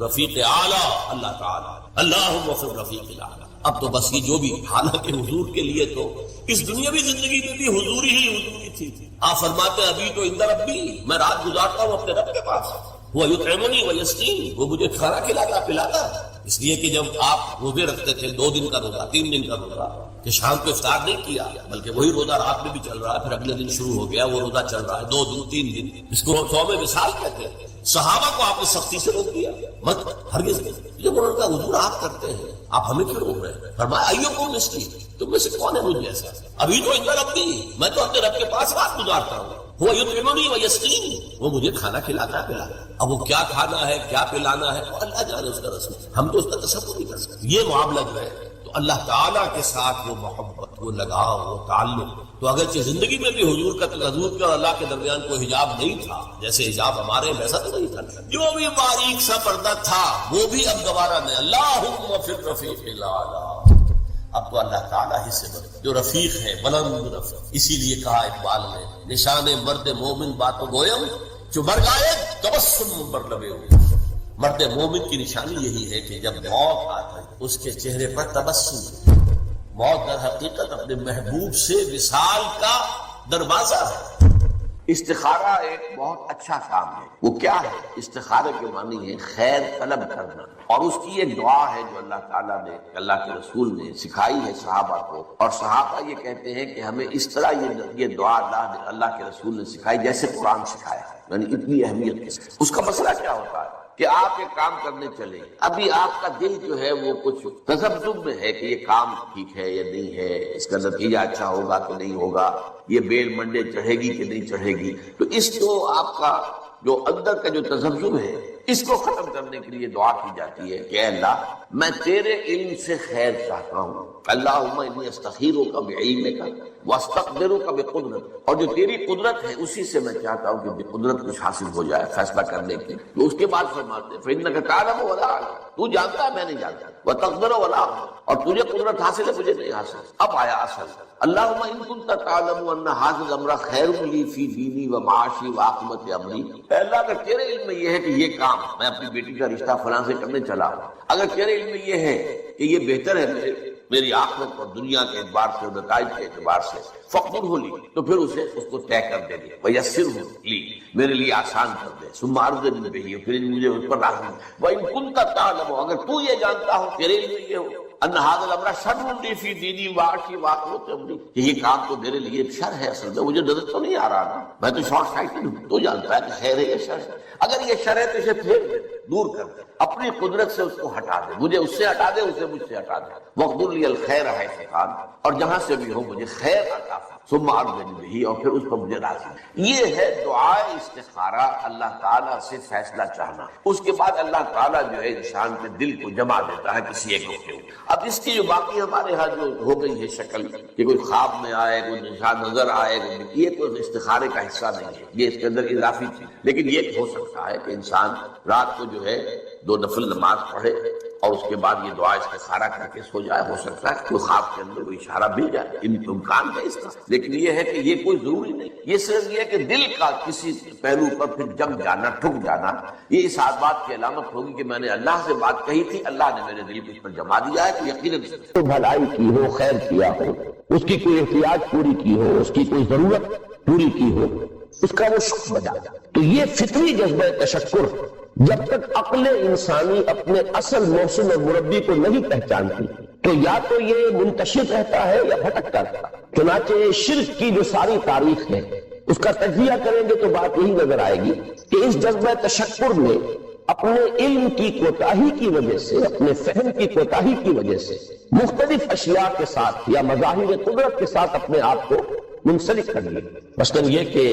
رفیق اعلیٰ اللہ تعالیٰ، اللہم فی الرفیق الاعلیٰ۔ اب تو بس یہ جو بھی، حالانکہ حضور کے لیے تو اس دنیاوی زندگی میں بھی حضوری ہی حضوری تھی۔ آپ فرماتے ہیں ابھی تو عند ربی، میں رات گزارتا ہوں اپنے رب کے پاس، وہ یطعمنی ویسقین، وہ مجھے کھانا کھلاتا پلاتا۔ اس لیے کہ جب آپ روزے رکھتے تھے 2 دن کا روزہ، 3 دن کا روزہ، کہ شام کو افطار نہیں کیا، بلکہ وہی روزہ رات میں بھی چل رہا ہے، پھر اگلے دن شروع ہو گیا وہ روزہ چل رہا ہے 2 دن 3 دن، اس کو صوم وصال کہتے ہیں۔ صحابہ کو آپ نے سختی سے روک دیا، مت ہرگز نہیں۔ جب انہوں نے کہا حضور آپ کرتے ہیں، آپ ہمیں کیوں روک رہے ہیں؟ فرمایا ایکم مثلی، تم میں سے کون ہے مجھ جیسا؟ ابھی تو عند ربی، میں تو اپنے رب کے پاس رات گزارتا ہوں، وہ یطعمنی ویسقین، وہ مجھے کھانا کھلاتا پلاتا۔ اب وہ کیا کھانا ہے کیا پلانا ہے وہ اللہ جانے، اس کا رسم، ہم تو اس کا تصور نہیں کر سکتے۔ یہ معاملہ جو ہے تو اللہ تعالیٰ کے ساتھ وہ محبت، وہ لگاؤ، وہ تعلق، تو اگرچہ زندگی میں بھی حضور کا اور اللہ کے درمیان کوئی حجاب نہیں تھا، جیسے حجاب ہمارے ویسا تو نہیں تھا، جو بھی باریک سا پردہ تھا وہ بھی اب گوارا نہیں۔ اللہم فی الرفیق الاعلیٰ، اب تو اللہ تعالیٰ ہی سے بڑھ جو رفیق ہے، بلند رفیق۔ اسی لیے کہا اقبال نے، نشان مرد مومن باتو گویم جو مر گائے تبسم بر لبے ہوئے۔ مرد مومن کی نشانی یہی ہے کہ جب موت آتا ہے اس کے چہرے پر تبسم۔ موت در حقیقت اپنے محبوب سے وصال کا دروازہ ہے۔ استخارہ ایک بہت اچھا کام ہے۔ وہ کیا ہے؟ استخارہ کے معنی ہے خیر طلب کرنا، اور اس کی ایک دعا ہے جو اللہ تعالیٰ نے، اللہ کے رسول نے سکھائی ہے صحابہ کو، اور صحابہ یہ کہتے ہیں کہ ہمیں اس طرح یہ دعا اللہ کے رسول نے سکھائی جیسے قرآن سکھایا ہے، یعنی اتنی اہمیت کے ساتھ۔ اس کا مسئلہ کیا ہوتا ہے کہ آپ ایک کام کرنے چلے، ابھی آپ کا دل جو ہے وہ کچھ تذبذب میں ہے کہ یہ کام ٹھیک ہے یا نہیں ہے، اس کا نتیجہ اچھا ہوگا کہ نہیں ہوگا، یہ بیل منڈے چڑھے گی کہ نہیں چڑھے گی۔ تو اس کو آپ کا جو اندر کا جو تذبذب ہے اس کو ختم کرنے کے لیے دعا کی جاتی ہے کہ اے اللہ میں تیرے علم سے خیر چاہتا ہوں، اللہم انی استخیرک بعلمک واستقدرک بقدرتک، اور جو تیری قدرت ہے اسی سے میں چاہتا ہوں کہ بقدرت کچھ حاصل ہو جائے فیصلہ کرنے کی۔ تو اس کے بعد فرماتے ہیں فإنک تعلم ولا اعلم، تو جانتا ہے میں نہیں جانتا، وتقدر ولا اقدر، اور تجھے قدرت حاصل ہے مجھے نہیں حاصل۔ اب آیا اصل، اللہم ان کنت تعلم ان ھذا الامر خیر لی فی دینی و معاشی و عاقبت امری، اے اللہ اگر تیرے علم میں یہ ہے کہ یہ کام میں اپنی بیٹی کا رشتہ فلاں سے کرنے چلا ہوں، اگر تیرے علم میں یہ ہے کہ یہ بہتر ہے میری آخرت اور دنیا کے اعتبار سے اور نتائج کے اعتبار سے، فاقدرہ لی، تو پھر اس کو طے کر دے دے، ویسرہ لی، میرے لیے آسان کر دے، ثم ارزقنی بہ، پھر مجھے اس پر راضی۔ وان کنت تعلم، اگر تو یہ جانتا ہو، تیرے علم میں یہ ہو، ان ھذا الامر شر لی فی دینی و معاشی و عاقبت امری، کہ یہ کام تو میرے لیے شر ہے، اصل میں مجھے نظر تو نہیں آ رہا نا، میں تو شارٹ سائٹڈ ہوں، تو جانتا ہے کہ خیر ہے یا شر ہے۔ اگر یہ شر ہے تو اسے پھیر دے، دور کر دے، اپنی قدرت سے اس کو ہٹا دے، مجھے اس سے ہٹا دے، اسے مجھ سے ہٹا دے، واقدر لی الخیر حیث کان، اور جہاں سے بھی ہو مجھے خیر عطا فرما، ثم ارزقنی بہ، اور پھر اس پر مجھے راضی۔ یہ ہے دعائے استخارہ، اللہ تعالیٰ سے فیصلہ چاہنا۔ اس کے بعد اللہ تعالیٰ جو ہے انسان کے دل کو جما دیتا ہے کسی ایک وقت۔ اب اس کی جو باقی ہمارے ہاں جو ہو گئی ہے شکل کہ کوئی خواب میں آئے، کوئی نشان نظر آئے، یہ تو استخارے کا حصہ نہیں ہے، یہ اس کے اندر اضافی چیز، لیکن یہ ہو سکتا ہے کہ انسان رات کو جو ہے 2 نفل نماز پڑھے اور اس کے بعد یہ دعا استخارہ کر کے سو جائے۔ ہو سکتا ہے کوئی خواب کے اندر کوئی اشارہ مل جائے، امکان ہے اس کا، لیکن یہ ہے کہ یہ کوئی ضروری نہیں، یہ صرف یہ ہے کہ دل کا کسی پہلو پر پھر جم جانا، ٹھک جانا، یہ اس بات کی علامت ہوگی کہ میں نے اللہ سے بات کہی تھی، اللہ نے میرے دل کو اس پر جما دیا ہے، تو یقیناً بھلائی کی ہو، خیر کیا ہو، اس کی کوئی احتیاج پوری کی ہو، اس کی کوئی ضرورت پوری کی ہو، اس کا وہ شکر بجا۔ تو یہ فطری جذبہ تشکر جب تک عقل انسانی اپنے اصل محسن اور مربی کو نہیں پہچانتی تو یا تو یہ منتشر رہتا ہے یا بھٹکتا رہتا ہے۔ چنانچہ شرک کی جو ساری تاریخ ہے اس کا تجزیہ کریں گے تو بات یہی نظر آئے گی کہ اس جذبہ تشکر میں اپنے علم کی کوتاہی کی وجہ سے، اپنے فہم کی کوتاہی کی وجہ سے مختلف اشیاء کے ساتھ یا مظاہر قدرت کے ساتھ اپنے آپ کو منسلک کر لیے۔ مثلاً یہ کہ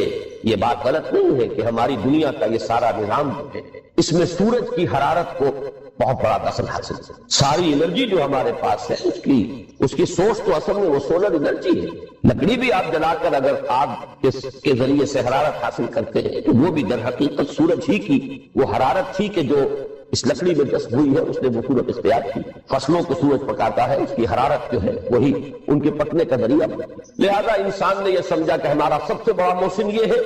یہ بات غلط نہیں ہے کہ ہماری دنیا کا یہ سارا نظام جو ہے اس میں سورج کی حرارت کو بہت بڑا دخل حاصل ہے۔ ساری انرجی جو ہمارے پاس ہے اس کی سورس تو اصل میں وہ سولر انرجی ہے۔ لکڑی بھی آپ جلا کر اگر آگ کے ذریعے سے حرارت حاصل کرتے ہیں تو وہ بھی در حقیقت سورج ہی کی وہ حرارت تھی کہ جو اس لکڑی میں جذب ہوئی ہے، اس نے وہ صورت اختیار کی۔ فصلوں کو سورج پکاتا ہے، اس کی حرارت جو ہے وہی ان کے پکنے کا ذریعہ بنتی ہے۔ لہذا انسان نے یہ سمجھا کہ ہمارا سب سے بڑا محسن یہ ہے،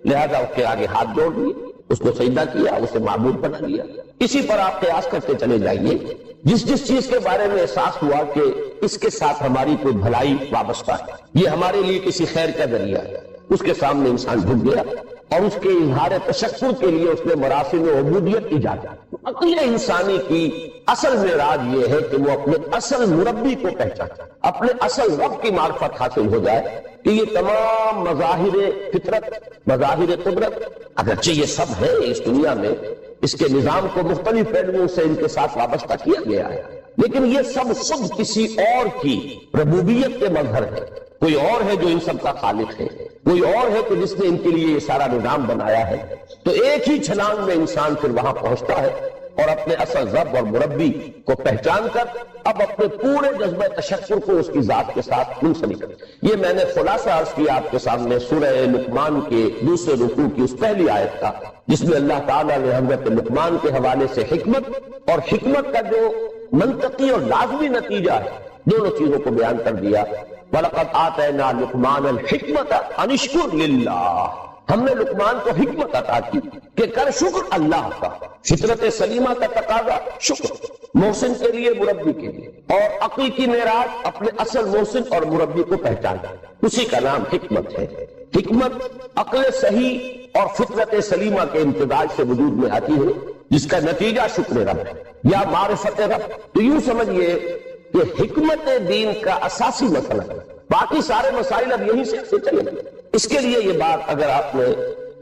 لہذا اس کے آگے ہاتھ جوڑ دیے اس کو سجدہ کیا، اسے معبود بنا لیا۔ اسی پر آپ قیاس کرتے چلے جائیے، جس چیز کے بارے میں احساس ہوا کہ اس کے ساتھ ہماری کوئی بھلائی وابستہ ہے، یہ ہمارے لیے کسی خیر کا ذریعہ ہے، اس کے سامنے انسان جھک گیا اور اس کے اظہار تشکر کے لیے اس نے مراسم عبودیت ایجاد کی۔ عقل انسانی کی اصل معراج یہ ہے کہ وہ اپنے اصل مربی کو پہچانے، اپنے اصل رب کی معرفت حاصل ہو جائے کہ یہ تمام مظاہر فطرت، مظاہر قدرت، اگرچہ یہ سب ہے اس دنیا میں، اس کے نظام کو مختلف پہلوؤں سے ان کے ساتھ وابستہ کیا گیا ہے، لیکن یہ سب خود کسی اور کی ربوبیت کے مظہر ہے۔ کوئی اور ہے جو ان سب کا خالق ہے، کوئی اور ہے کہ جس نے ان کے لیے یہ سارا نظام بنایا ہے۔ تو ایک ہی چھلانگ میں انسان پھر وہاں پہنچتا ہے اور اپنے اصل رب اور مربی کو پہچان کر اب اپنے پورے جذبہ تشکر کو اس کی ذات کے ساتھ منسلک کرے۔ یہ میں نے خلاصہ عرض کیا آپ کے سامنے سورہ لقمان کے دوسرے رکوع کی اس پہلی آیت کا، جس میں اللہ تعالیٰ نے حضرت لقمان کے حوالے سے حکمت اور حکمت کا جو منطقی اور لازمی نتیجہ ہے دونوں چیزوں کو بیان کر دیا۔ وَلَقَدْ آتَيْنَا لُقْمَانَ الْحِكْمَةَ أَنِ اشْكُرْ لِلَّهِ، ہم نے لقمان کو حکمت عطا کی کہ کر شکر اللہ کا۔ فطرت سلیمہ کا تقاضا شکر، محسن کے لیے، مربی کے لیے، اور عقل کی معراج اپنے اصل محسن اور مربی کو پہچانا، اسی کا نام حکمت ہے۔ حکمت عقل صحیح اور فطرت سلیمہ کے امتزاج سے وجود میں آتی ہے، جس کا نتیجہ شکر رب ہے یا معرفت رب۔ تو یوں سمجھئے کہ حکمت دین کا اساسی مسئلہ ہے، باقی سارے مسائل اب یہیں سے چلیں گے۔ اس کے لیے یہ بات اگر آپ نے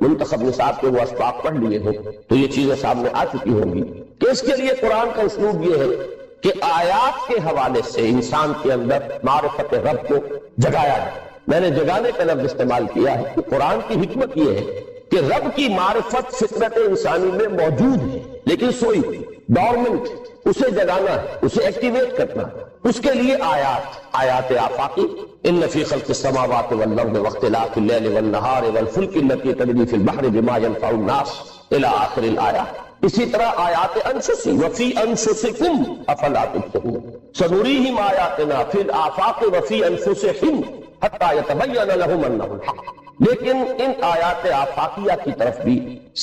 منتخب نصاب کے وہ اسباق پڑھ لیے ہو تو یہ چیزیں سامنے آ چکی ہوں گی کہ اس کے لیے قرآن کا اسلوب یہ ہے کہ آیات کے حوالے سے انسان کے اندر معرفت رب کو جگایا ہے۔ میں نے جگانے کا لفظ استعمال کیا ہے کہ قرآن کی حکمت یہ ہے کہ رب کی معرفت فطرت انسانی میں موجود ہے لیکن سوئی ہوئی، ڈورمنٹ، اسے جگانا ہے، اسے ایکٹیویٹ کرنا ہے۔ اس کے لیے آیات آفاقی، ان فی خلق السماوات والارض واختلاف اللیل والنہار والفلک التي تجری فی البحر بما ينفع الناس الی آخر الآیہ۔ اسی طرح آیات انفسی وفی انفسکم افلا تبصرون سنریہم آیاتنا فی الآفاق وفی انفسہم حتی یتبین لہم انہ الحق۔ لیکن ان آیات آفاقیہ کی طرف بھی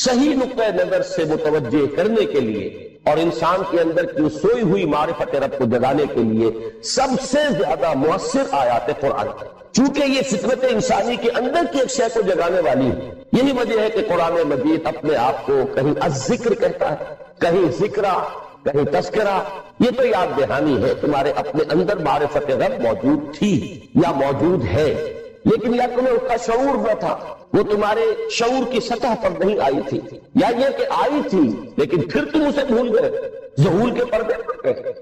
صحیح نقطہ نظر سے متوجہ کرنے کے لیے اور انسان کے اندر کی سوئی ہوئی معرفت رب کو جگانے کے لیے سب سے زیادہ مؤثر آیات قرآن ہے، چونکہ یہ فطرت انسانی کے اندر کی ایک شے کو جگانے والی ہے۔ یہی وجہ ہے کہ قرآن مجید اپنے آپ کو کہیں الذکر کہتا ہے، کہیں ذکرہ، کہیں تذکرہ۔ یہ تو یاد دہانی ہے، تمہارے اپنے اندر معرفت رب موجود تھی یا موجود ہے، لیکن یا تمہیں اس کا شعور نہ تھا، وہ تمہارے شعور کی سطح پر نہیں آئی تھی، یا یہ کہ آئی تھی لیکن پھر تم اسے بھول گئے، ظہور کے پردے پر گئے۔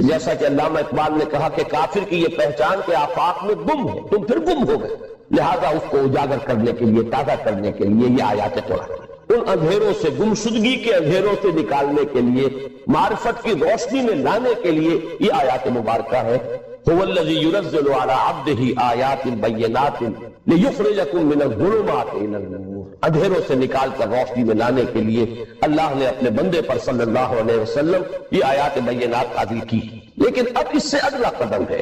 جیسا کہ علامہ اقبال نے کہا کہ کافر کی یہ پہچان کے آفاق میں گم ہو، تم پھر گم ہو گئے۔ لہذا اس کو اجاگر کرنے کے لیے، تازہ کرنے کے لیے یہ آیات قرآن، ان اندھیروں سے، گمشدگی کے اندھیروں سے نکالنے کے لیے، معرفت کی روشنی میں لانے کے لیے یہ آیات مبارکہ ہے۔ هو الذي ينزل على عبده آیات بینات لیخرجکم من الظلمات الى النور۔ اندھیروں سے نکال کر روشنی میں لانے کے لیے اللہ نے اپنے بندے پر صلی اللہ علیہ وسلم یہ آیات بینات نازل کی۔ لیکن اب اس سے اگلا قدم ہے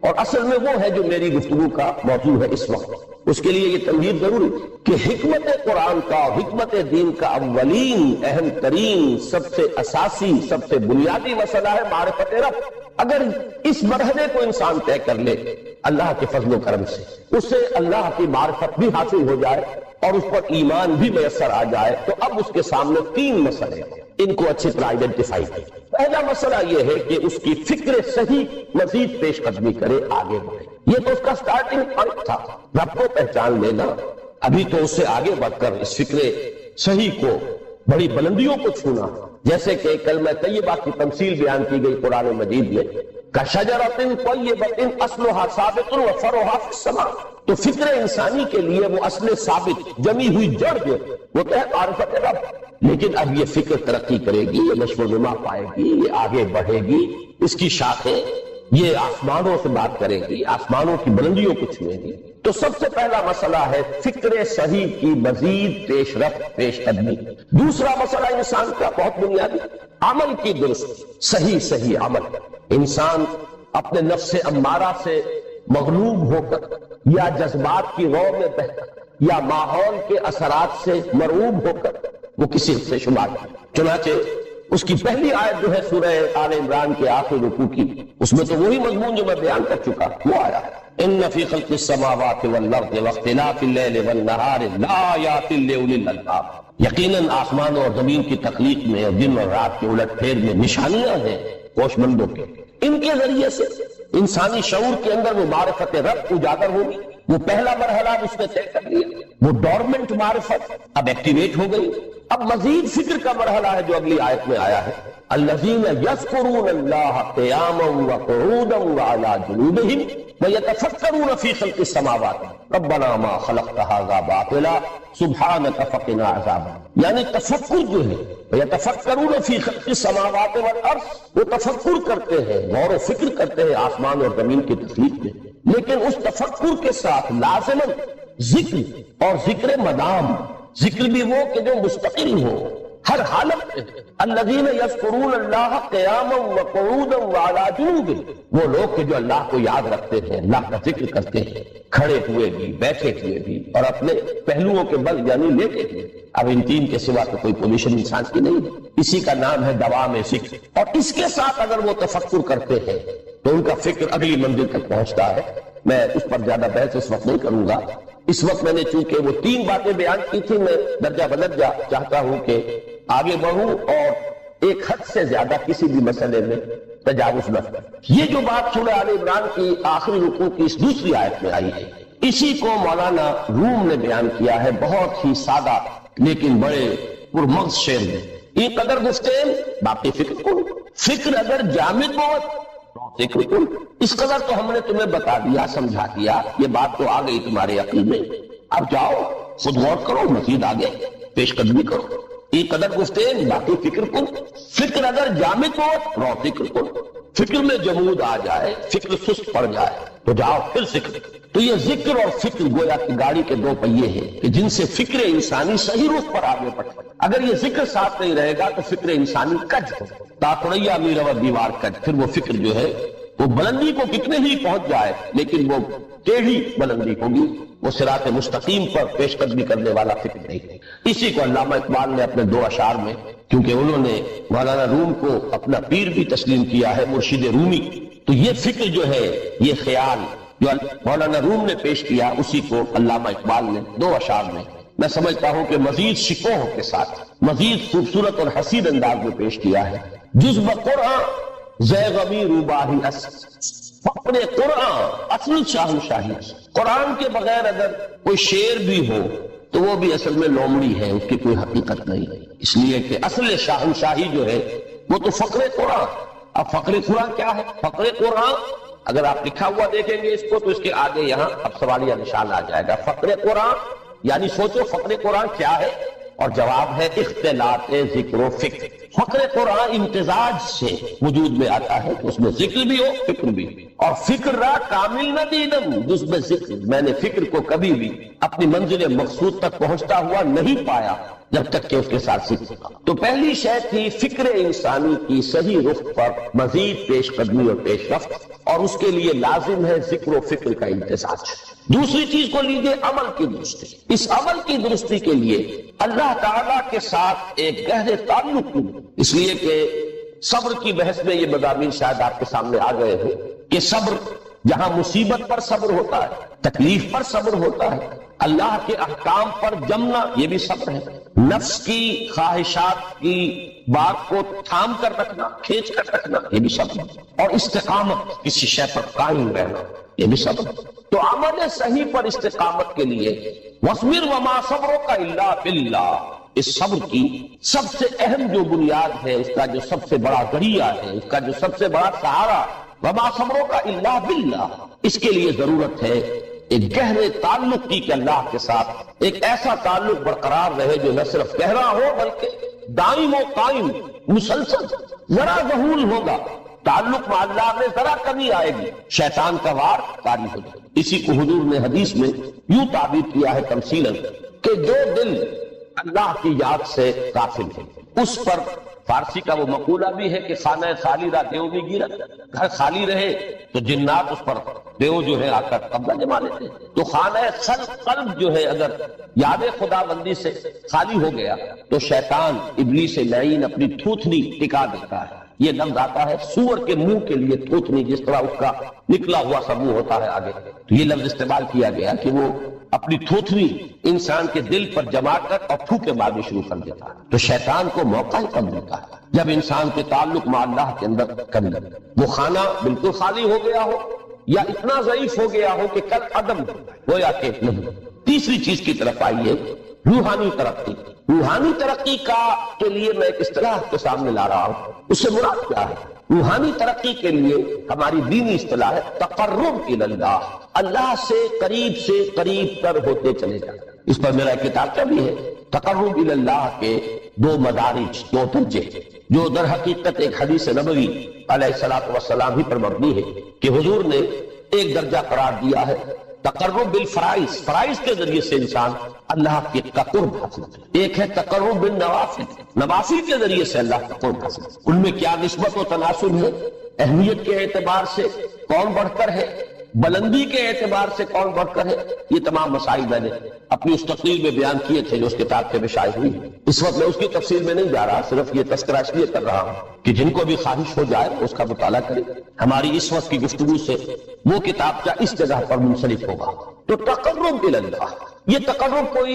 اور اصل میں وہ ہے جو میری گفتگو کا موضوع ہے اس وقت۔ اس کے لیے یہ تمہید ضروری کہ حکمت قرآن کا اور حکمت دین کا اولین، اہم ترین، سب سے اساسی، سب سے بنیادی مسئلہ ہے معرفت رب۔ اگر اس مرحلے کو انسان طے کر لے اللہ کے فضل و کرم سے، اسے اللہ کی معرفت بھی حاصل ہو جائے اور اس پر ایمان بھی میسر آ جائے، تو اب اس کے سامنے تین مسئلے ہیں، ان کو اچھی طرح آئیڈینٹیفائی کریں۔ پہلا مسئلہ یہ ہے کہ اس کی فکر صحیح مزید پیش قدمی کرے، آگے بڑھے۔ یہ تو اس کا سٹارٹنگ پوائنٹ تھا، رب کو پہچان لینا۔ ابھی تو اس سے آگے بڑھ کر اس فکر صحیح کو، بڑی بلندیوں کو چھونا، جیسے کہ کلمہ طیبہ کی تمثیل بیان کی گئی قرآن مجید میں، کشجرۃ طیبۃ اصلھا ثابت وفرعھا فی السماء۔ تو فکر انسانی کے لیے وہ اصل ثابت، جمی ہوئی جڑ جو وہ تو ہے معرفت رب۔ لیکن اب یہ فکر ترقی کرے گی، یہ نشو و نما پائے گی، یہ آگے بڑھے گی، اس کی شاخیں یہ آسمانوں سے بات کرے گی، آسمانوں کی بلندیوں کو چھوئے گی۔ تو سب سے پہلا مسئلہ ہے فکر صحیح کی مزید پیش رفت، پیش قدمی۔ دوسرا مسئلہ انسان کا بہت بنیادی، عمل کی درست، صحیح عمل۔ انسان اپنے نفس امارہ سے مغلوب ہو کر یا جذبات کی رو میں بہ کر یا ماحول کے اثرات سے مرعوب ہو کر وہ کسی حد سے شمار ہے۔ چنانچہ اس کی پہلی آیت جو ہے سورہ آل عمران کے آخر رکوع کی، اس میں تو وہی مضمون جو میں بیان کر چکا وہ آیا ہے، ان فی خلق السماوات والارض واختلاف اللیل والنہار لآیات لأولی الالباب، یقیناً آسمانوں اور زمین کی تخلیق میں اور دن اور رات کے الٹ پھیر میں نشانیاں ہیں ہوش مندوں کے، ان کے ذریعے سے انسانی شعور کے اندر وہ معرفت رب اجاگر ہوگی۔ وہ پہلا مرحلہ اس نے طے کر لیا، وہ ڈورمنٹ معرفت اب ایکٹیویٹ ہو گئی۔ اب مزید فکر کا مرحلہ ہے جو اگلی آیت میں آیا ہے، الذین یذکرون اللہ قیاما وقعودا وعلی جنوبہم ویتفکرون فی خلق السماوات ربنا ما خلقت ھذا باطلا سبحانک فقنا عذاب النار، یعنی تفکر جو ہے ویتفکرون فی خلق السماوات والارض، وہ تفکر کرتے ہیں، غور و فکر کرتے ہیں آسمان اور زمین کی تخلیق میں، لیکن اس تفکر کے ساتھ لازماً ذکر اور ذکر مدام، ذکر بھی وہ کہ جو مستقل ہو ہر حالت میں، الذین یذکرون اللہ قیاما وقعودا وعلی جنوبہم، وہ لوگ کہ جو اللہ کو یاد رکھتے ہیں، اللہ کا ذکر کرتے ہیں، کھڑے ہوئے بھی، بیٹھے ہوئے بھی، اور اپنے پہلوؤں کے بل یعنی لیٹے ہوئے۔ اب ان تین کے سوا تو کوئی پوزیشن انسان کی نہیں ہے، اسی کا نام ہے دوام ذکر، اور اس کے ساتھ اگر وہ تفکر کرتے ہیں تو ان کا فکر اگلی منزل تک پہنچتا ہے۔ میں اس پر زیادہ بحث اس وقت نہیں کروں گا، اس وقت میں نے چونکہ وہ تین باتیں بیان کی تھی، میں درجہ بدرجہ چاہتا ہوں کہ آگے بڑھوں اور ایک حد سے زیادہ کسی بھی مسئلے میں تجاوز نہ کروں۔ یہ جو بات سورہ آل عمران کی آخری رکوع کی اس دوسری آیت میں آئی ہے، اسی کو مولانا روم نے بیان کیا ہے بہت ہی سادہ لیکن بڑے پرمغز شعر میں، یہ قدر گفتین باقی فکر کو، فکر اگر جامد بہت ذکر کن، اس قدر تو ہم نے تمہیں بتا دیا، سمجھا دیا، یہ بات تو آ گئی تمہارے عقل میں، اب جاؤ خود غور کرو، مزید آگے پیش قدمی کرو۔ یہ قدر گفتین باقی فکر کن، فکر اگر جامد ہو رو ذکر کن، فکر میں جمود آ جائے، فکر سست پڑ جائے تو جاؤ پھر ذکر۔ تو یہ ذکر اور فکر گویا کی گاڑی کے دو پہیے ہیں کہ جن سے فکر انسانی صحیح رخ پر آگے بڑھے۔ اگر یہ ذکر ساتھ نہیں رہے گا تو فکر انسانی کج ہو، تاکڑیا میرا دیوار کج، پھر وہ فکر جو ہے وہ بلندی کو کتنے ہی پہنچ جائے لیکن وہ ٹیڑھی بلندی ہوگی، وہ صراط مستقیم پر پیش قدمی کرنے والا فکر نہیں۔ اسی کو علامہ اقبال نے اپنے دو اشعار میں، کیونکہ انہوں نے مولانا روم کو اپنا پیر بھی تسلیم کیا ہے، مرشد رومی، تو یہ فکر جو ہے، یہ خیال جو مولانا روم نے پیش کیا، اسی کو علامہ اقبال نے دو اشعار میں سمجھتا ہوں کہ مزید شکوہ کے ساتھ مزید خوبصورت اور حسین انداز میں پیش کیا ہے۔ جز بقرآن زیغمی روباہی فقر قرآن اصل شاہنشاہی، قرآن کے بغیر اگر کوئی شعر بھی ہو تو وہ بھی اصل میں لومڑی ہے، اس کی کوئی حقیقت نہیں ہے، اس لیے کہ اصل شاہنشاہی جو ہے وہ تو فقر قرآن۔ اب فقر قرآن کیا ہے؟ فقر قرآن اگر آپ لکھا ہوا دیکھیں گے اس کو تو اس کے آگے یہاں اب سوالیہ نشان آ جائے گا، فقر قرآن، یعنی سوچو فقر قرآن کیا ہے، اور جواب ہے اختلاط ذکر و فکر۔ فقر قرآن امتزاج سے وجود میں آتا ہے کہ اس میں ذکر بھی ہو فکر بھی، اور فکر را کامل نہ دیدم جس میں ذکر، میں نے فکر کو کبھی بھی اپنی منزل مقصود تک پہنچتا ہوا نہیں پایا جب تک کہ اس کے ساتھ ذکر۔ تو پہلی شے تھی فکر انسانی کی صحیح رخ پر مزید پیش قدمی اور پیش رفت، اور اس کے لیے لازم ہے ذکر و فکر کا امتزاج۔ دوسری چیز کو لیجیے عمل کی درستی، اس عمل کی درستی کے لیے اللہ تعالیٰ کے ساتھ ایک گہرے تعلق کی، اس لیے کہ صبر کی بحث میں یہ مضامین شاید آپ کے سامنے آ گئے ہیں کہ صبر جہاں مصیبت پر صبر ہوتا ہے، تکلیف پر صبر ہوتا ہے، اللہ کے احکام پر جمنا یہ بھی صبر ہے، نفس کی خواہشات کی بات کو تھام کر رکھنا، کھینچ کر رکھنا یہ بھی صبر ہے، اور استقامت کسی شے پر قائم رہنا یہ بھی صبر ہے۔ تو عمل صحیح پر استقامت کے لیے وَاصْبِرْ وَمَا صَبْرُكَ إِلَّا بِاللَّهِ، اس صبر کی سب سے اہم جو بنیاد ہے، اس کا جو سب سے بڑا ذریعہ ہے، اس کا جو سب سے بڑا سہارا، وَمَا صَبْرُكَ إِلَّا بِاللَّهِ، اس کے لیے ضرورت ہے ایک گہرے تعلق کی کہ اللہ کے ساتھ ایک ایسا تعلق برقرار رہے جو نہ صرف گہرا ہو بلکہ دائم و قائم مسلسل۔ ذرا ذہول ہوگا تعلق میں اللہ میں ذرا کمی آئے گی، شیطان کا وار طاری ہو جائے۔ اسی کو حضور نے حدیث میں یوں تعبیر کیا ہے تمثیلاً کہ جو دل اللہ کی یاد سے غافل ہے اس پر فارسی کا وہ مقولہ بھی ہے کہ خانہ خالی را دیو بھی گرا، گھر خالی رہے تو جنات اس پر دیو جو ہے آ کر قبضہ جما لیتے ہیں۔ تو خانہ قلب جو ہے اگر یاد خدا بندی سے خالی ہو گیا تو شیطان ابلیس لعین اپنی تھوتنی ٹکا دیتا ہے۔ یہ لفظ آتا ہے سور کے منہ کے لیے تھوتنی، جس طرح اس کا نکلا ہوا سا منہ ہوتا ہے آگے، تو یہ لفظ استعمال کیا گیا کہ وہ اپنی تھوتنی انسان کے دل پر جما کر اور پھوکے مارنے شروع کر دیتا ہے۔ تو شیطان کو موقع ہی کم ملتا ہے جب انسان کے تعلق مع اللہ کے اندر کمی لگے، وہ خانہ بالکل خالی ہو گیا ہو یا اتنا ضعیف ہو گیا ہو کہ کل عدم ہو یا کہ نہیں۔ تیسری چیز کی طرف آئیے، روحانی ترقی۔ روحانی ترقی کے لیے میں ایک اصطلاح کے سامنے لا رہا ہوں، اس سے مراد کیا ہے؟ روحانی ترقی کے لیے ہماری دینی اصطلاح ہے تقرب الی اللہ، اللہ سے قریب تر ہوتے چلے جائیں۔ اس پر میرا ایک کتاب بھی ہے، تقرب الی اللہ کے دو مدارج، دو درجے، جو در حقیقت ایک حدیث نبوی علیہ الصلوۃ والسلام ہی پر مبنی ہے کہ حضور نے ایک درجہ قرار دیا ہے تقرب بالفرائض، فرائض کے ذریعے سے انسان اللہ کے قرب حاصل کرے۔ ایک ہے تقرب بالنوافل، نوافل کے ذریعے سے اللہ کا قرب حاصل کرے۔ ان میں کیا نسبت و تناسب ہے؟ اہمیت کے اعتبار سے کون بڑھ کر ہے، بلندی کے اعتبار سے کون بڑھ کر ہے، یہ تمام مسائل میں نے اپنی اس تقریر میں بیان کیے تھے جو اس کتاب کے میں شائع ہوئی۔ اس وقت میں اس کی تفصیل میں نہیں جا رہا، صرف یہ تذکرہ اس لیے کر رہا ہوں کہ جن کو بھی خواہش ہو جائے اس کا مطالعہ کرے۔ ہماری اس وقت کی گفتگو سے وہ کتابچہ اس جگہ پر منسلک ہوگا۔ تو تقرب الی اللہ، یہ تقرب کوئی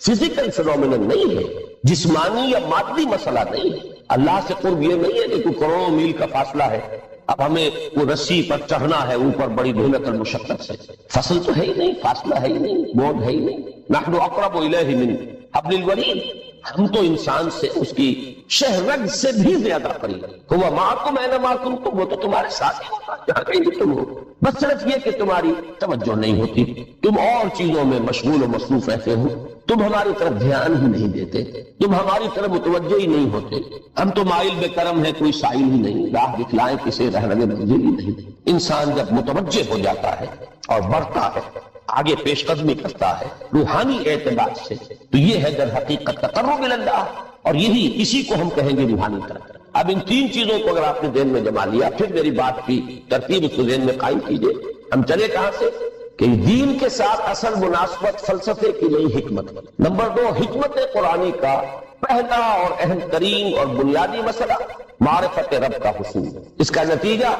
فزیکل فینومینن نہیں ہے، جسمانی یا مادی مسئلہ نہیں ہے۔ اللہ سے قرب یہ نہیں ہے کہ کوئی کروڑوں میل کا فاصلہ ہے، اب ہمیں وہ رسی پر چڑھنا ہے اوپر بڑی محنت اور مشقت سے، فصل تو ہے ہی نہیں، فاصلہ ہے ہی نہیں، بورڈ ہے ہی نہیں۔ نحن اقرب الیہ من حبل الورید، ہم تو انسان سے اس کی شہرگ سے بھی زیادہ قریب ہیں۔ ہوا معکم اینما کنتم، وہ تو تمہارے ساتھ ہی ہوتا ہے جہاں کہیں بھی تم ہو، بس صرف یہ کہ تمہاری توجہ نہیں ہوتی، تم اور چیزوں میں مشغول و مصروف رہتے ہو، تم ہماری طرف دھیان ہی نہیں دیتے، تم ہماری طرف متوجہ ہی نہیں ہوتے۔ ہم تو مائل بے کرم ہے، کوئی سائل ہی نہیں، راہ دکھلائیں کسی رہنمے منزل ہی نہیں۔ انسان جب متوجہ ہو جاتا ہے اور بڑھتا ہے، آگے پیش قدمی کرتا ہے روحانی اعتبار سے، تو یہ ہے در حقیقت تقرب الی اللہ، اور اسی کو ہم کہیں گے روحانی ترقی۔ اب ان تین چیزوں کو اگر آپ نے ذہن میں جما لیا، پھر میری بات کی ترتیب اس کو ذہن میں قائم کیجئے۔ ہم چلے کہاں سے کہ دین کے ساتھ اصل مناسبت فلسفے کی نہیں، حکمت کی۔ نمبر 2، حکمت قرآنی کا پہلا اور اہم ترین اور بنیادی مسئلہ معرفت رب کا حصول، اس کا نتیجہ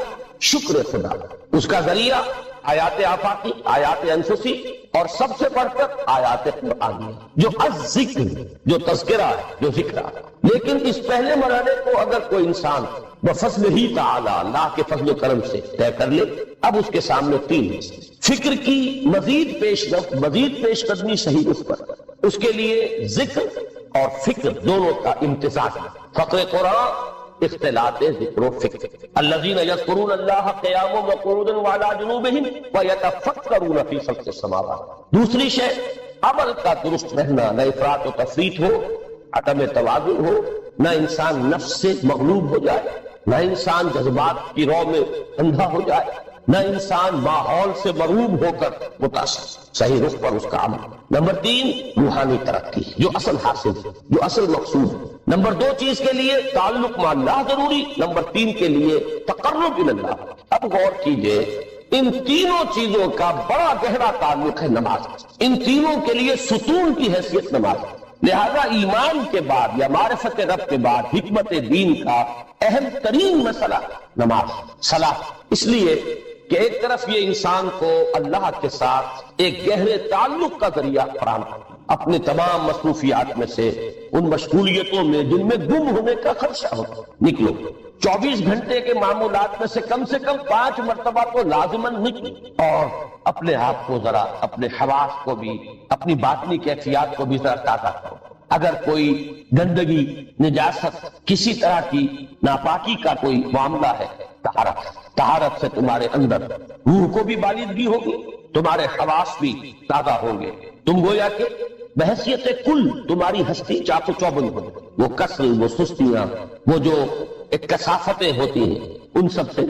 شکر خدا، اس کا ذریعہ آیات آفاقی، آیات انفسی، اور سب سے بڑھ کر آیات قرآنی، جو الذکر، جو تذکرہ ہے، جو ذکر ہے۔ لیکن اس پہلے مرحلے کو اگر کوئی انسان بفضل ہی تعالی، اللہ کے فضل و کرم سے طے کر لے، اب اس کے سامنے تین ہیں۔ فکر کی مزید پیش قدمی صحیح اس پر، اس کے لیے ذکر اور فکر دونوں کا امتزاج ہے۔ فقر قرآن اختلاط ذکر و فکر، الذین یذکرون اللہ قیاما وقعودا وعلی جنوبہم ویتفکرون فی خلق السماوات۔ دوسری شے عمل کا درست رہنا، نہ افراط و تفریط ہو، عدم توازن ہو، نہ انسان نفس سے مغلوب ہو جائے، نہ انسان جذبات کی رو میں اندھا ہو جائے، نہ انسان ماحول سے مرعوب ہو کر متاثر، صحیح رخ پر اس کا عمل۔ نمبر 3، روحانی ترقی، جو اصل حاصل ہے، جو اصل مقصود ہے۔ نمبر 2 چیز کے لیے تعلق مع اللہ ضروری، نمبر 3 کے لیے تقرب الی اللہ۔ اب غور کیجئے، ان تینوں چیزوں کا بڑا گہرا تعلق ہے نماز، ان تینوں کے لیے ستون کی حیثیت نماز۔ لہذا ایمان کے بعد یا معرفت رب کے بعد حکمت دین کا اہم ترین مسئلہ نماز، صلاۃ، اس لیے کہ ایک طرف یہ انسان کو اللہ کے ساتھ ایک گہرے تعلق کا ذریعہ فراہم کرتا ہے، اپنے تمام مصروفیات میں سے، ان مشغولیتوں میں جن میں گم ہونے کا خدشہ ہو، نکلو۔ 24 گھنٹے کے معمولات میں سے کم 5 مرتبہ تو لازماً نکلو، اور اپنے آپ کو ذرا، اپنے حواس کو بھی، اپنی باطنی کیفیات کو بھی ذرا تازہ کرو۔ اگر کوئی گندگی، نجاست، کسی طرح کی ناپاکی کا کوئی معاملہ ہے، طہارت سے تمہارے اندر روح کو بھی بالندگی ہوگی، تمہارے حواس بھی تازہ ہوں گے، تم گویا کہ بحیثیت کل تمہاری ہستی چاق و چوبند ہوگی، وہ کسل، وہ سستیاں، وہ جو ایک کثافتیں ہوتی ہیں، ان سب سے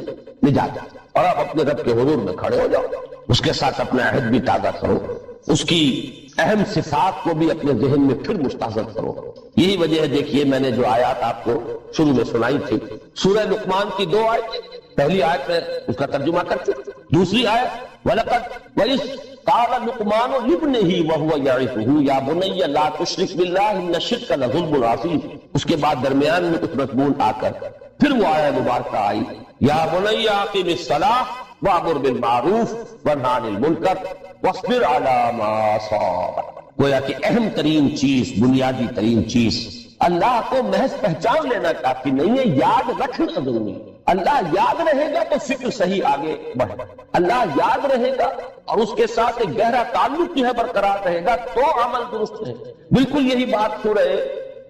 نجات۔ اور آپ اپنے رب کے حضور میں کھڑے ہو جاؤ، اس کے ساتھ اپنا عہد بھی تازہ کرو، اس کی اہم صفات کو بھی اپنے ذہن میں پھر مستحضر کرو. یہی وجہ ہے، دیکھیے میں نے جو آیات آپ کو شروع میں سنائی تھی، سورہ لقمان کی 2 آیتیں، پہلی آیت میں اس کا ترجمہ کر چکے، دوسری آیت وَلَقَدْ وَإِذْ قَالَ لُقْمَانُ لِابْنِهِ وَهُوَ يَعِظُهُ يَا بُنَيَّ لَا تُشْرِكْ بِاللَّهِ إِنَّ الشِّرْكَ لَظُلْمٌ عَظِيمٌ. اس کے بعد درمیان میں کچھ مضمون آ کر پھر وہ آیت مبارکہ آئی، یا بنی اقم الصلاۃ وامر بالمعروف وانہی عن المنکر واصبر علی ما اصابک. گویا کہ اہم ترین چیز، بنیادی ترین چیز، اللہ کو محض پہچان لینا کافی نہیں ہے، یاد رکھنا ضروری ہے. اللہ یاد رہے گا تو فکر صحیح آگے بڑھے، اللہ یاد رہے گا اور اس کے ساتھ ایک گہرا تعلق جو ہے برقرار رہے گا تو عمل درست ہے. بالکل یہی بات سورہ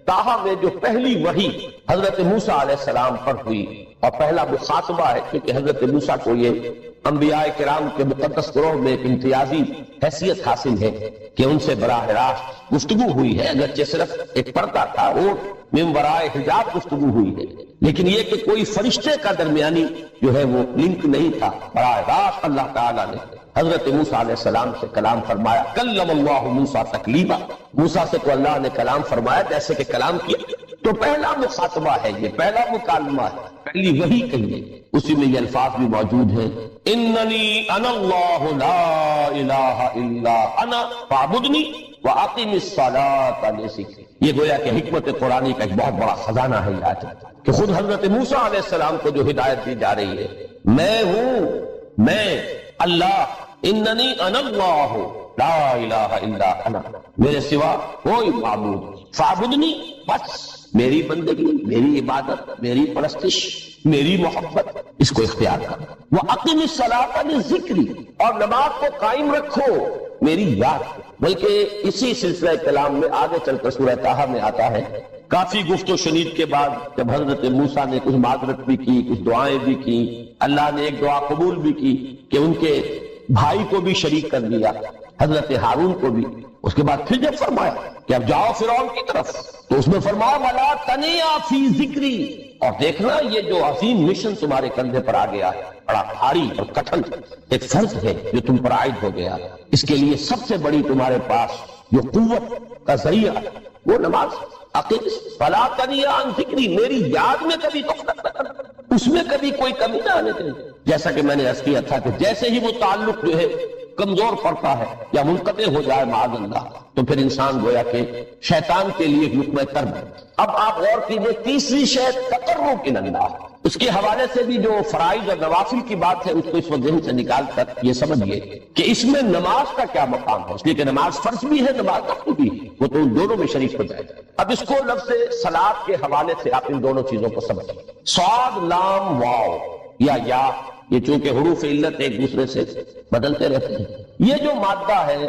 طٰہٰ میں جو پہلی وحی حضرت موسیٰ علیہ السلام پر ہوئی اور پہلا مخاطبہ ہے، کیونکہ حضرت موسیٰ کو یہ انبیاء کرام کے مقدس گروہ میں ایک امتیازی حیثیت حاصل ہے کہ ان سے براہ راست گفتگو ہوئی ہے، اگرچہ صرف ایک پردہ تھا، وہ من ورائے حجاب گفتگو ہوئی ہے، لیکن یہ کہ کوئی فرشتے کا درمیانی جو ہے وہ لنک نہیں تھا. براہ راست اللہ تعالیٰ نے حضرت موسیٰ علیہ السلام سے کلام فرمایا. کلم اللہ موسیٰ تکلیما، موسیٰ سے تو اللہ نے کلام فرمایا جیسے کہ کلام کیا. تو پہلا مخاطبہ ہے، یہ پہلا مکالمہ ہے، پہلی وحی کہیے، اسی میں یہ الفاظ بھی موجود ہیں، اننی انا اللہ لا الہ الا انا فاعبدنی واقم الصلاۃ لذکری. یہ گویا کہ حکمت قرآنی کا ایک بہت بڑا خزانہ ہے یہ آیت، کہ خود حضرت موسیٰ علیہ السلام کو جو ہدایت دی جا رہی ہے، میں ہوں، میں اللہ، اننی انا اللہ لا الہ الا انا، میرے سوا کوئی معبود، فاعبدنی، بس میری بندگی، میری عبادت، میری پرستش، میری محبت، اس کو اختیار کر. وَأَقِمِ الصَّلَاةَ لِذِكْرِي، اور نماز کو قائم رکھو میری یاد. بلکہ اسی سلسلہ کلام میں آگے چل کر سورہ طٰہٰ میں آتا ہے، کافی گفت و شنید کے بعد جب حضرت موسیٰ نے کچھ معذرت بھی کی، کچھ دعائیں بھی کی، اللہ نے ایک دعا قبول بھی کی کہ ان کے بھائی کو بھی شریک کر دیا، حضرت ہارون کو بھی. اس کے بعد پھر جب فرمایا کہ اب جاؤ فرعون کی طرف، تو اس میں فرمایا وَلَا تَنِيَا فِي ذِكْرِي، اور دیکھنا یہ جو عظیم مشن تمہارے کندھے پر آ گیا ہے، بڑا بھاری اور کٹھن ایک فرض ہے جو تم پر عائد ہو گیا، اس کے لیے سب سے بڑی تمہارے پاس جو قوت کا ذریعہ ہے وہ نماز. فَلَا تَنِيَا عَن ذِكْرِي، میری یاد میں کبھی غفلت نہ کرنا، اس میں کبھی کوئی کمی نہ آنے دیں. جیسا کہ میں نے عرض کیا تھا کہ جیسے ہی وہ تعلق جو ہے کمزور پڑتا ہے یا منقطع ہو جائے معاذ اللہ، تو پھر انسان گویا کہ شیطان کے لیے لقمہ ترب. اب آپ غور کیجئے، تیسری شے تقرب اللہ، اس کے حوالے سے بھی جو فرائض اور نوافل کی بات ہے اس کو اس وقت ذہن سے نکال کر یہ سمجھیے کہ اس میں نماز کا کیا مقام ہے. اس لیے کہ نماز فرض بھی ہے، نماز وقت بھی ہے، وہ تو ان دونوں میں شریک ہو جائے گا. اب اس کو لفظ صلاۃ کے حوالے سے آپ ان دونوں چیزوں کو سمجھیں. صاد لام واو یا یہ چونکہ حروف علت ایک دوسرے سے بدلتے رہتے ہیں، یہ جو مادہ ہے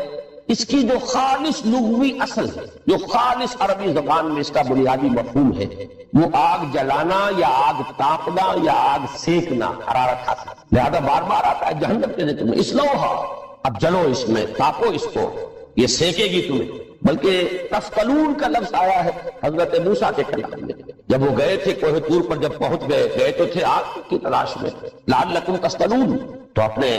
اس کی جو خالص لغوی اصل ہے، جو خالص عربی زبان میں اس کا بنیادی مفہوم ہے، وہ آگ جلانا یا آگ تاپنا یا آگ سینکنا، حرارت حاصل. لہذا بار بار آتا ہے جہنم کے ذکر میں، اسلوہا، اب جلو اس میں، تاپو اس کو، یہ سینکے گی تمہیں. بلکہ تفتلون کا لفظ آیا ہے حضرت موسیٰ کے کلام میں، جب وہ گئے تھے کوہ طور پر، جب پہنچ گئے تو تھے آگ کی تلاش میں، لعلکم تفتلون، تو اپنے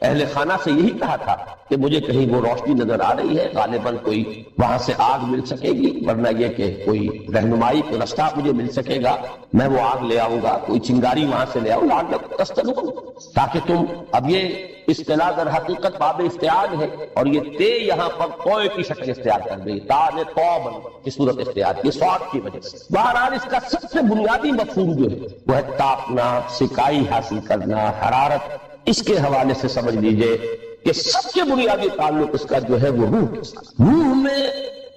اہل خانہ سے یہی کہا تھا کہ مجھے کہیں وہ روشنی نظر آ رہی ہے، غالباً کوئی وہاں سے آگ مل سکے گی، ورنہ یہ کہ کوئی رہنمائی کو رستہ مجھے مل سکے گا، میں وہ آگ لے آؤں گا، کوئی چنگاری وہاں سے لے آؤں، لعلکم تفتلون، تاکہ تم. اب یہ اصطلاح در حقیقت باب افتعال ہے، اور یہ تے یہاں پر کوئے کی شکل اختیار کر گئی، تا نے توبن کی صورت اختیار کی صاد کی وجہ سے. بہرحال اس کا سب سے بنیادی مفہوم جو ہے وہ ہے تاپنا، سکائی حاصل کرنا، حرارت. اس کے حوالے سے سمجھ لیجئے کہ سب سے بنیادی تعلق اس کا جو ہے وہ روح کے ساتھ. روح میں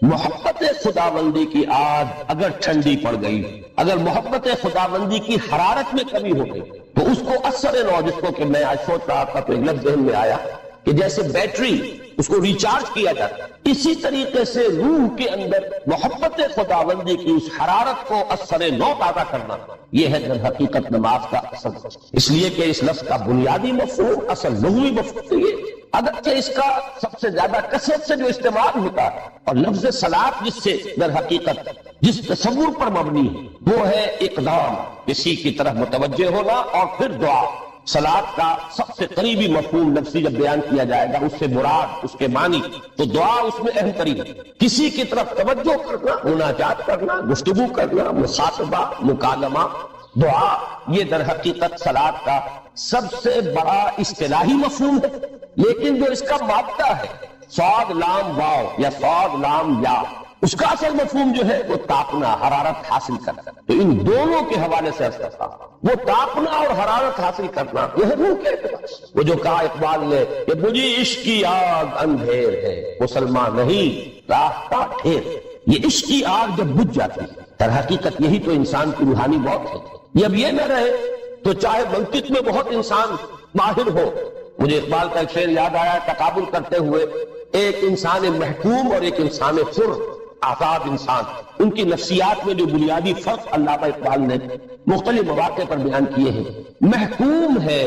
محبت خداوندی کی آگ اگر ٹھنڈی پڑ گئی، اگر محبت خداوندی کی حرارت میں کمی ہو گئی، تو اس کو اثر نو، جس کو کہ میں آج سوچ رہا تھا تو ایک لفظ ذہن میں آیا کہ جیسے بیٹری اس کو ریچارج کیا جاتا ہے، اسی طریقے سے روح کے اندر محبت خداوندی کی اس حرارت کو اثر نو پیدا کرنا، یہ ہے در حقیقت نماز کا اصل. اس لیے کہ اس لفظ کا بنیادی مفہوم، اصل لغوی مفہوم یہ، اگرچہ اس کا سب سے زیادہ کثرت سے جو استعمال ہوتا ہے، اور لفظ صلاۃ جس سے در حقیقت جس تصور پر مبنی ہے وہ ہے اقدام، کسی کی طرف متوجہ ہونا اور پھر دعا. صلاۃ کا سب سے قریبی مفہوم لفظی جب بیان کیا جائے گا، اس سے مراد، اس کے معنی، تو دعا اس میں اہم ترین ہے۔ کسی کی طرف توجہ کرنا، مناجات کرنا، گفتگو کرنا، مخاطبہ، مکالمہ، دعا، یہ در حقیقت صلاۃ کا سب سے بڑا اصطلاحی مفہوم ہے۔ لیکن جو اس کا مادہ ہے، صاد لام واو یا صاد لام یا، اس کا اصل مفہوم جو ہے وہ تاپنا، حرارت حاصل کرنا۔ تو ان دونوں کے حوالے سے عرض کرتا ہوں، وہ تاپنا اور حرارت حاصل کرنا یہ ہے روح کے اعتبار سے۔ وہ جو کہا اقبال نے کہ بجھی عشق کی آگ اندھیر ہے، مسلمان نہیں راستہ ٹھیر۔ یہ عشق کی آگ جب بجھ جاتی ہے، در حقیقت یہی تو انسان کی روحانی موت ہے۔ یہ اب یہ نہ رہے تو چاہے منطق میں بہت انسان ماہر ہو۔ مجھے اقبال کا ایک شعر یاد آیا، تقابل کرتے ہوئے ایک انسان محکوم اور ایک انسان حر، آزاد انسان، ان کی نفسیات میں جو بنیادی فرق علامہ اقبال نے مختلف مواقع پر بیان کیے ہیں۔ محکوم ہے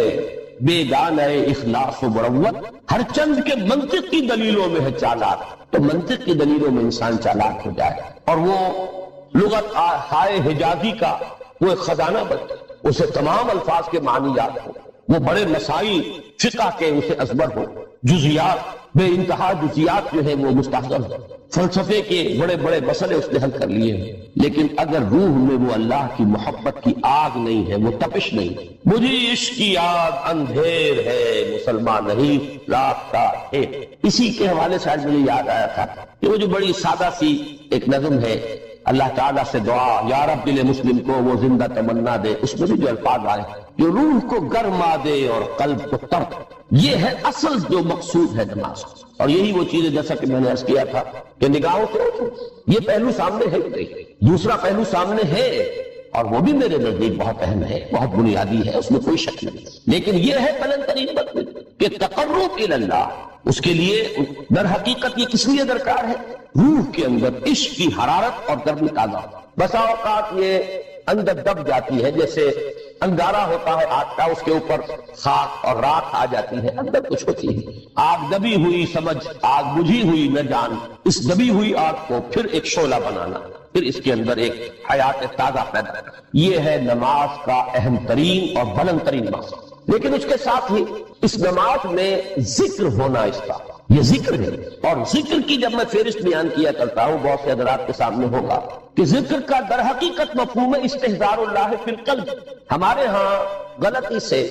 بیگانہ اخلاص و مروت، ہر چند کے منطق کی دلیلوں میں ہے چالاک۔ تو منطق کی دلیلوں میں انسان چالاک ہو جائے اور وہ لغت ہائے حجازی کا وہ ایک خزانہ بنے، اسے تمام الفاظ کے معنی یاد ہو، وہ بڑے مسائل فقہ کے اسے ازبر ہو، جزیات بے انتہا جزیات جو ہے وہ مستحضر ہو، فلسفے کے بڑے بڑے مسئلے اس نے حل کر لیے ہیں۔ لیکن اگر روح میں وہ اللہ کی محبت کی آگ نہیں ہے، وہ تپش نہیں ہے، مجھے عشق کی آگ اندھیر ہے، مسلمان نہیں راستہ ہے۔ اسی کے حوالے سے آج مجھے یاد آیا تھا کہ وہ جو بڑی سادہ سی ایک نظم ہے، اللہ تعالیٰ سے دعا یا رب دل مسلم کو وہ زندہ تمنا دے، اس میں بھی جو الفاظ آئے جو روح کو گرما دے اور قلب کو تر، یہ ہے اصل جو مقصود ہے نماز۔ اور یہی وہ چیز ہے جیسا کہ میں نے عرض کیا تھا کہ نگاہوں سے اٹھو، یہ پہلو سامنے ہے نہیں، دوسرا پہلو سامنے ہے اور وہ بھی میرے نزدیک بہت اہم ہے، بہت بنیادی ہے، اس میں کوئی شک نہیں، لیکن یہ ہے بلند ترین مطلب کہ تقرب الی اللہ، اس کے لیے در حقیقت یہ کس لیے درکار ہے؟ روح کے اندر عشق کی حرارت اور گرمی تازہ۔ بسا اوقات یہ اندر دب جاتی ہے، جیسے انگارہ ہوتا ہے آگ کا، اس کے اوپر خاک اور راکھ آ جاتی ہے، اندر کچھ ہوتی ہے۔ آگ دبی ہوئی سمجھ، آگ بجھی ہوئی نہ جان، اس دبی ہوئی آگ کو پھر ایک شعلہ بنانا، پھر اس کے اندر ایک حیات تازہ پیدا کرنا، یہ ہے نماز کا اہم ترین اور بلند ترین مقصد۔ لیکن اس کے ساتھ ہی اس نماز میں ذکر ہونا، اس کا یہ ذکر ہے، اور ذکر کی جب میں فہرست بیان کیا کرتا ہوں بہت سے حضرات کے سامنے ہوگا کہ ذکر کا در حقیقت مفہوم ہے استحضار اللہ فی القلب۔ ہمارے ہاں غلطی سے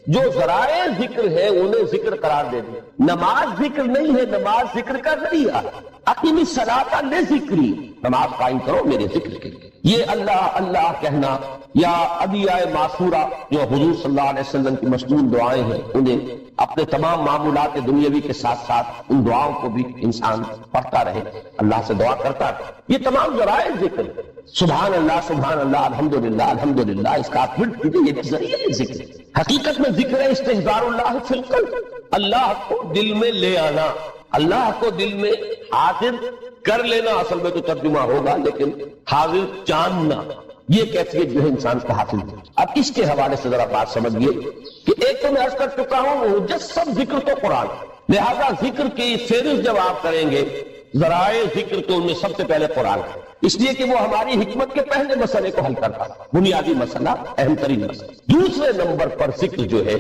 جو ذرائع ذکر ہے انہیں ذکر قرار دے دیں۔ نماز ذکر نہیں ہے، نماز ذکر کا ذریعہ۔ اقیم الصلاۃ لذکری، نماز قائم کرو میرے ذکر کے لیے۔ یہ اللہ اللہ کہنا یا ادعیہ معصورہ جو حضور صلی اللہ علیہ وسلم کی مشہور دعائیں ہیں، انہیں اپنے تمام معمولات دنیاوی کے ساتھ ساتھ ان دعاؤں کو بھی انسان پڑھتا رہے، اللہ سے دعا کرتا رہے، یہ تمام ذرائع ذکر۔ سبحان اللہ الحمدللہ الحمدللہ، اس کا آپ ورد کیجئے، یہ بھی ذریعہ ذکر۔ حقیقت میں ذکر ہے استحضار اللہ فی القلب، اللہ کو دل میں لے آنا، اللہ کو دل میں حاضر کر لینا، اصل میں تو ترجمہ ہوگا لیکن حاضر جاننا، یہ کیفیت جو ہے انسان کو حاصل ہے۔ اب اس کے حوالے سے ذرا بات سمجھیے کہ ایک تو میں عرض کر چکا ہوں مجسم ذکر تو قرآن، لہذا ذکر کی فہرست جب آپ کریں گے ذرائع ذکر تو ان میں سب سے پہلے قرآن ہے، اس لیے کہ وہ ہماری حکمت کے پہلے مسئلے کو حل کرتا ہے، بنیادی مسئلہ، اہم ترین مسئلہ۔ دوسرے نمبر پر ذکر جو ہے،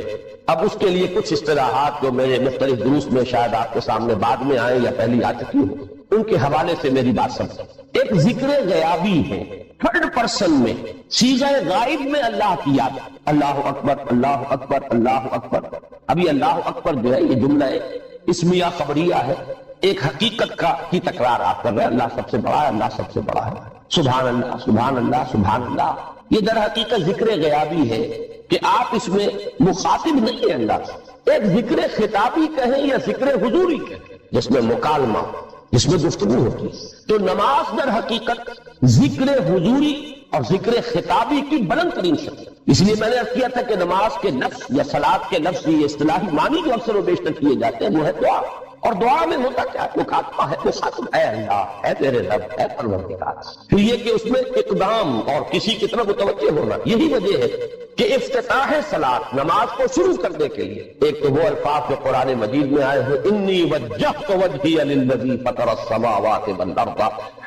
اب اس کے لیے کچھ اصطلاحات جو میرے مختلف دروس میں شاید آپ کے سامنے بعد میں آئیں یا پہلی آ چکی ہو، ان کے حوالے سے میری بات سمجھیں۔ ایک ذکر غیابی ہے، تھرڈ پرسن میں، صیغہ غائب میں اللہ کی یاد، اللہ اکبر اللہ اکبر اللہ اکبر۔ ابھی اللہ اکبر جو ہے یہ جملہ ہے اسمیہ خبریہ ہے، ایک حقیقت کی تکرار آپ کر رہے ہیں، اللہ سب سے بڑا ہے، اللہ سب سے بڑا ہے، سبحان اللہ سبحان اللہ سبحان اللہ۔ یہ در حقیقت ذکر غیابی ہے کہ آپ اس میں مخاطب نہیں ہیں اللہ سے، ایک ذکر خطابی کہیں یا ذکر حضوری کہیں جس میں مکالمہ، جس میں گفتگو ہوتی ہے۔ تو نماز در حقیقت ذکر حضوری اور ذکر خطابی کی بلند ترین شکل، اس لیے میں نے عرض کیا تھا کہ نماز کے لفظ یا صلاۃ کے لفظ یہ اصطلاحی معنی جو اکثر و بیشتر کیے جاتے ہیں وہ ہے دعا، اور دعا میں ہوتا کیا ہے؟ مخاطبہ ہے، مخاطب اے اللہ، اے تیرے رب، اے پروردگار۔ پھر یہ کہ اس میں اقدام اور کسی کی طرف متوجہ ہونا، یہی وجہ ہے کہ افتتاح صلاۃ نماز کو شروع کرنے کے لیے ایک تو وہ الفاظ جو قرآن مجید میں آئے ہیں انی وجہت وجہی للذی فطر السماوات والارض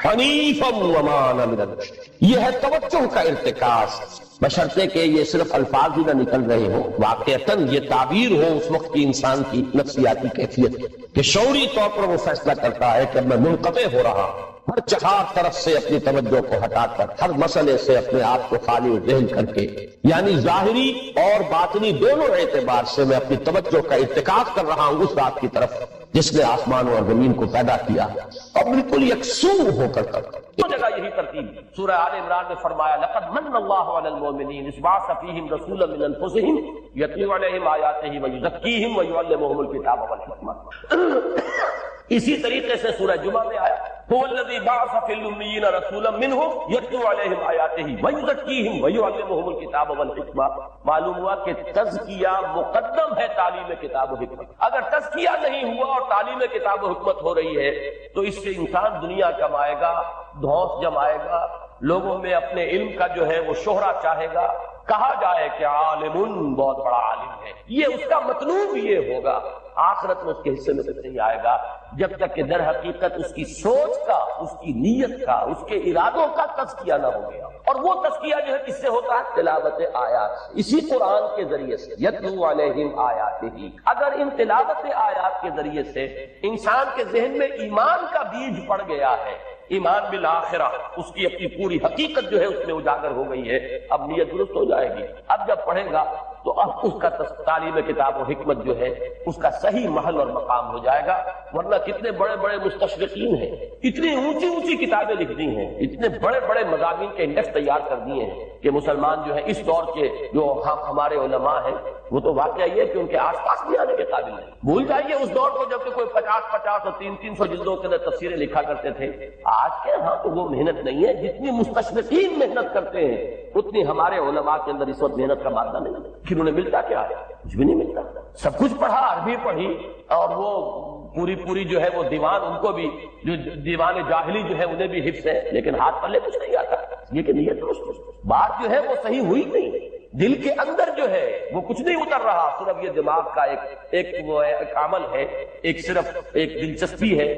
حنیفا وما انا من المشرکین، یہ ہے توجہ کا ارتکاز، بشرطے کہ یہ صرف الفاظ ہی نہ نکل رہے ہوں، واقعتاً یہ تعبیر ہو اس وقت کی انسان کی نفسیاتی کیفیت کہ شعوری طور پر وہ فیصلہ کرتا ہے کہ میں منقطع ہو رہا ہوں، ہر چہار طرف سے اپنی توجہ کو ہٹا کر، ہر مسئلے سے اپنے آپ کو خالی ذہن کر کے، یعنی ظاہری اور باطنی دونوں اعتبار سے میں اپنی توجہ کا ارتکاز کر رہا ہوں اس ذات کی طرف جس نے آسمان اور زمین کو پیدا کیا اور بالکل یکسو ہو کر دو جگہ یہی ترتیب سورہ آل عمران میں فرمایا لقد من اللہ علی المؤمنین اذ بعث فیہم رسولا من انفسہم یتلو علیہم آیاتہ ویزکیہم ویعلمہم الکتاب والحکمہ۔ اسی طریقے سے سورہ جمعہ میں آیا هو الذی بعث فی الامیین رسولا منہم یتلو علیہم آیاتہ ویزکیہم ویعلمہم الکتاب والحکمہ۔ معلوم ہوا کہ تزکیہ مقدم ہے تعلیم کتاب و حکمت، اگر تزکیہ نہیں ہوا اور تعلیم کتاب و حکمت ہو رہی ہے تو اس سے انسان دنیا کمائے گا، دھوس جمائے گا، لوگوں میں اپنے علم کا جو ہے وہ شہرہ چاہے گا، کہا جائے کہ عالم بہت بڑا عالم ہے، یہ اس کا مطلوب یہ ہوگا، آخرت میں اس کے حصے میں کچھ نہیں آئے گا جب تک کہ در حقیقت اس کی سوچ کا، اس کی نیت کا، اس کے ارادوں کا تزکیہ نہ ہو گیا۔ اور وہ تزکیہ جو ہے کس سے ہوتا ہے؟ تلاوت آیات سے، اسی قرآن کے ذریعے سے یتلو علیہم آیاتہ۔ اگر ان تلاوت آیات کے ذریعے سے انسان کے ذہن میں ایمان کا بیج پڑ گیا ہے، ایمان بالآخرہ، اس کی اپنی پوری حقیقت جو ہے اس میں اجاگر ہو گئی ہے، اب نیت درست ہو جائے گی۔ اب جب پڑھے گا تو اب اس کا تعلیم کتاب و حکمت جو ہے اس کا صحیح محل اور مقام ہو جائے گا۔ ورنہ کتنے بڑے بڑے مستشرقین ہیں، اتنی اونچی اونچی کتابیں لکھ دی ہیں، اتنے بڑے بڑے مضامین کے انڈیکس تیار کر دیے ہیں کہ مسلمان جو ہے اس دور کے جو ہمارے علماء ہیں وہ تو واقعہ یہ ہے کہ ان کے آس پاس بھی آنے کے قابل نہیں۔ بھول جائیے اس دور کو جب کہ کوئی 50 اور 300 جلدوں کے اندر تفسیریں لکھا کرتے تھے۔ آج کے ہاں تو وہ محنت نہیں ہے، جتنی مستشرقین محنت کرتے ہیں اتنی ہمارے علماء کے اندر اس وقت محنت کا مادہ نہیں ہے۔ پھر انہیں ملتا کیا ہے؟ کچھ بھی نہیں ملتا۔ سب کچھ پڑھا، عربی پڑھی، اور وہ پوری جو ہے وہ دیوان، ان کو بھی جو دیوان جاہلی جو ہے انہیں بھی حفظ ہے، لیکن ہاتھ پلے کچھ نہیں آتا۔ یہ کہ نیت درست، بات جو ہے وہ صحیح ہوئی نہیں، دل کے اندر جو ہے وہ کچھ نہیں اتر رہا، صرف یہ دماغ کا ایک عمل ہے، ایک صرف ایک دلچسپی ہے۔